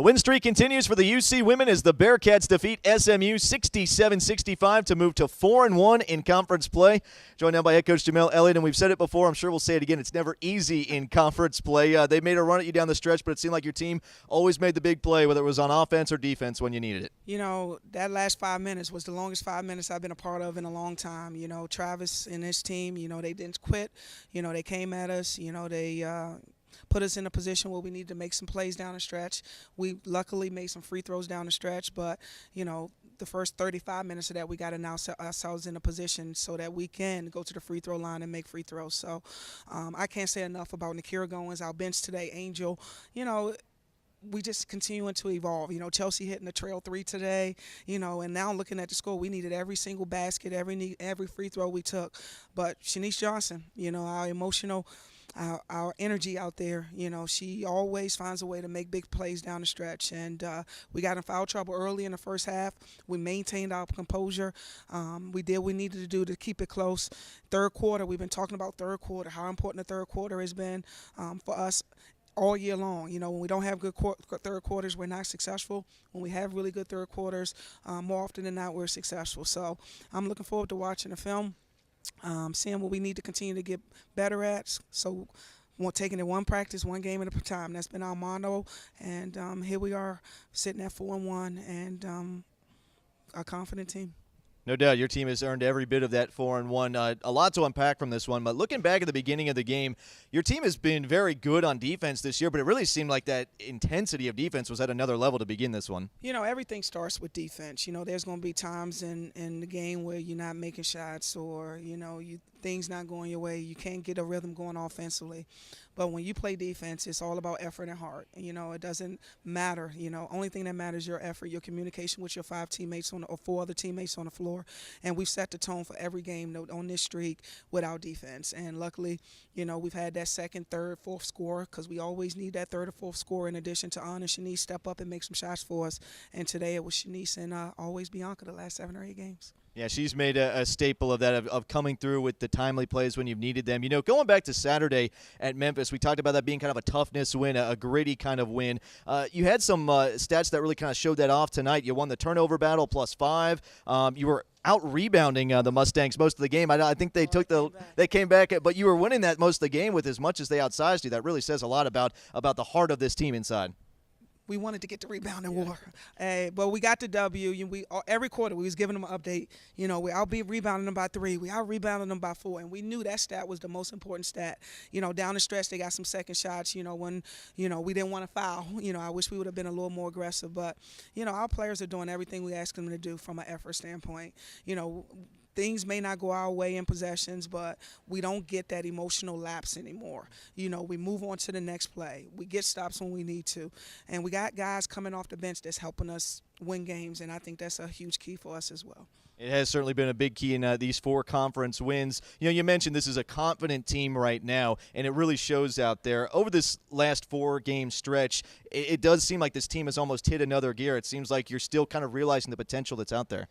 The win streak continues for the UC women as the Bearcats defeat SMU 67-65 to move to 4-1 in conference play. Joined now by head coach Jamelle, Elliott, and we've said it before, I'm sure we'll say it again, it's never easy in conference play. They made a run at you down the stretch, but it seemed like your team always made the big play, whether it was on offense or defense when you needed it. You know, that last 5 minutes was the longest 5 minutes I've been a part of in a long time. You know, Travis and his team, you know, they didn't quit. You know, they came at us. You know, they put us in a position where we needed to make some plays down the stretch. We luckily made some free throws down the stretch, but, you know, the first 35 minutes of that, we got to now set ourselves in a position so that we can go to the free throw line and make free throws. So I can't say enough about Nakira Goins, our bench today, Angel. You know, we just continuing to evolve. You know, Chelsea hitting the trail 3 today, you know, and now looking at the score, we needed every single basket, every free throw we took. But Shanice Johnson, you know, our emotional, our energy out there, you know, she always finds a way to make big plays down the stretch. And we got in foul trouble early in the first half. We maintained our composure. We did what we needed to do to keep it close. Third quarter, we've been talking about third quarter, how important the third quarter has been for us all year long. You know, when we don't have good third quarters, we're not successful. When we have really good third quarters, more often than not, we're successful. So I'm looking forward to watching the film. Seeing what we need to continue to get better at. So we're taking it one practice, one game at a time. That's been our motto. And here we are sitting at 4-1 and a confident team. No doubt your team has earned every bit of that 4-1. A lot to unpack from this one, but looking back at the beginning of the game, your team has been very good on defense this year, but it really seemed like that intensity of defense was at another level to begin this one. You know, everything starts with defense. You know, there's going to be times in the game where you're not making shots or, you know, things not going your way. You can't get a rhythm going offensively. But when you play defense, it's all about effort and heart. You know, it doesn't matter. You know, only thing that matters is your effort, your communication with your 5 teammates or 4 other teammates on the floor. And we've set the tone for every game on this streak with our defense. And luckily, you know, we've had that second, third, fourth score because we always need that third or fourth score in addition to Anna and Shanice step up and make some shots for us. And today it was Shanice and always Bianca the last 7 or 8 games. Yeah, she's made a staple of that, of coming through with the timely plays when you've needed them. You know, going back to Saturday at Memphis, we talked about that being kind of a toughness win, a gritty kind of win. You had some stats that really kind of showed that off tonight. You won the turnover battle +5. You were out-rebounding the Mustangs most of the game. I think they came back, but you were winning that most of the game with as much as they outsized you. That really says a lot about the heart of this team inside. We wanted to get the rebounding war, but we got the W. Every quarter we was giving them an update. You know, I'll be rebounding them by 3. We out rebounding them by 4, and we knew that stat was the most important stat. You know, down the stretch they got some second shots. You know, when we didn't want to foul. You know, I wish we would have been a little more aggressive, but you know, our players are doing everything we ask them to do from an effort standpoint. You know, things may not go our way in possessions, but we don't get that emotional lapse anymore. You know, we move on to the next play. We get stops when we need to. And we got guys coming off the bench that's helping us win games, and I think that's a huge key for us as well. It has certainly been a big key in these 4 conference wins. You know, you mentioned this is a confident team right now, and it really shows out there. Over this last 4-game stretch, it does seem like this team has almost hit another gear. It seems like you're still kind of realizing the potential that's out there.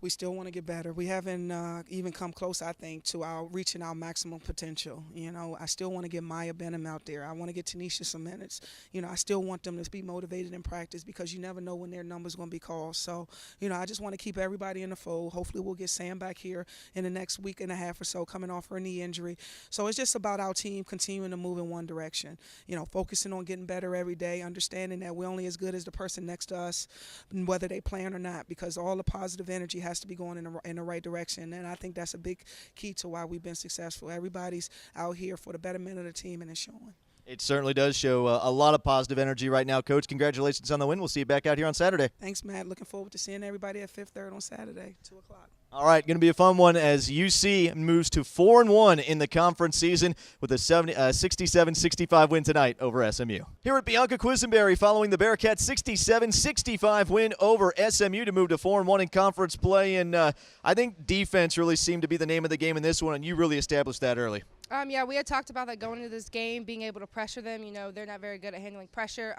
We still want to get better. We haven't even come close, I think, to reaching our maximum potential. You know, I still want to get Maya Benham out there. I want to get Tanisha some minutes. You know, I still want them to be motivated in practice because you never know when their number's going to be called. So, you know, I just want to keep everybody in the fold. Hopefully we'll get Sam back here in the next week and a half or so coming off her knee injury. So it's just about our team continuing to move in one direction. You know, focusing on getting better every day, understanding that we're only as good as the person next to us, whether they playing or not, because all the positive energy has to be going in the right direction, and I think that's a big key to why we've been successful. Everybody's out here for the betterment of the team, and it's showing. It certainly does show a lot of positive energy right now. Coach, congratulations on the win. We'll see you back out here on Saturday. Thanks, Matt. Looking forward to seeing everybody at Fifth Third on Saturday, 2 o'clock. All right, going to be a fun one as UC moves to 4-1 in the conference season with a 67-65 win tonight over SMU. Here at Bianca Quisenberry following the Bearcats' 67-65 win over SMU to move to 4-1 in conference play. And I think defense really seemed to be the name of the game in this one, and you really established that early. Yeah, we had talked about that going into this game, being able to pressure them. You know, they're not very good at handling pressure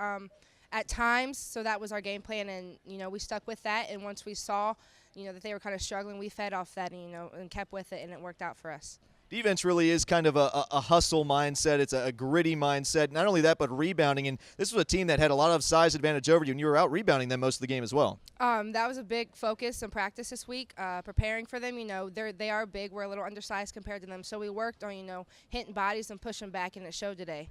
at times, so that was our game plan, and, you know, we stuck with that. And once we saw, you know, that they were kind of struggling, we fed off that, and, you know, and kept with it, and it worked out for us. Defense really is kind of a hustle mindset. It's a gritty mindset. Not only that, but rebounding. And this was a team that had a lot of size advantage over you, and you were out rebounding them most of the game as well. That was a big focus in practice this week, preparing for them. They are big. We're a little undersized compared to them. So we worked on, hitting bodies and pushing back, and it showed today.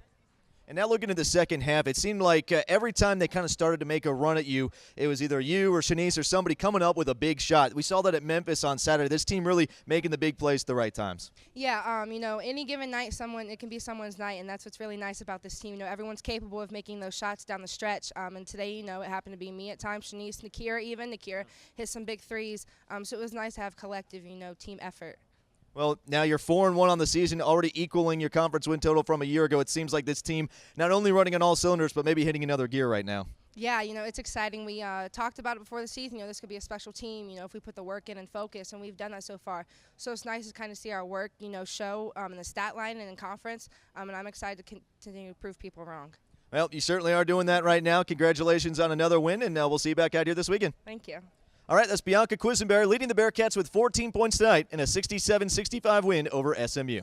And now looking at the second half, it seemed like every time they kind of started to make a run at you, it was either you or Shanice or somebody coming up with a big shot. We saw that at Memphis on Saturday. This team really making the big plays at the right times. Yeah, any given night, it can be someone's night, and that's what's really nice about this team. Everyone's capable of making those shots down the stretch. And today, it happened to be me at times, Shanice, Nakira hit some big threes. So it was nice to have collective, team effort. Well, now you're 4-1 on the season, already equaling your conference win total from a year ago. It seems like this team not only running on all cylinders, but maybe hitting another gear right now. Yeah, it's exciting. We talked about it before the season. This could be a special team, if we put the work in and focus, and we've done that so far. So it's nice to kind of see our work, show in the stat line and in conference, and I'm excited to continue to prove people wrong. Well, you certainly are doing that right now. Congratulations on another win, and we'll see you back out here this weekend. Thank you. All right, that's Bianca Quisenberry leading the Bearcats with 14 points tonight in a 67-65 win over SMU.